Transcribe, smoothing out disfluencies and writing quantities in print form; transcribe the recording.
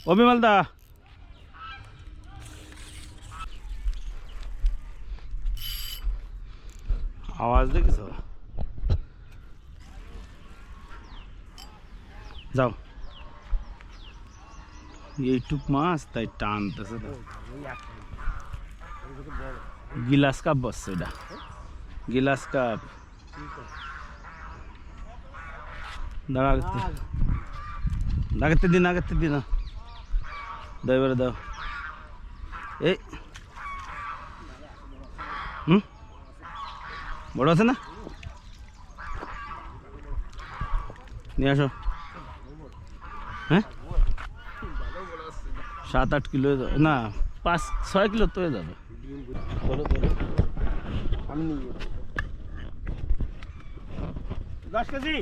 ও বিমল দা, আওয়াজ দেখিস? যাও, এইটুক মাছ তাই টানতেছে। গিলাস কাপ বসছে, এটা গিলাস কাপ। দাঁড়া, আগেতে দিন, আগেতে দিন, দাও এবারে দাও। এই বড় আছে না? নিয়ে আসো। হ্যাঁ, 7-8 কিলো না, 5-6 কিলো তো হয়ে যাবে। আমি 10 কেজি।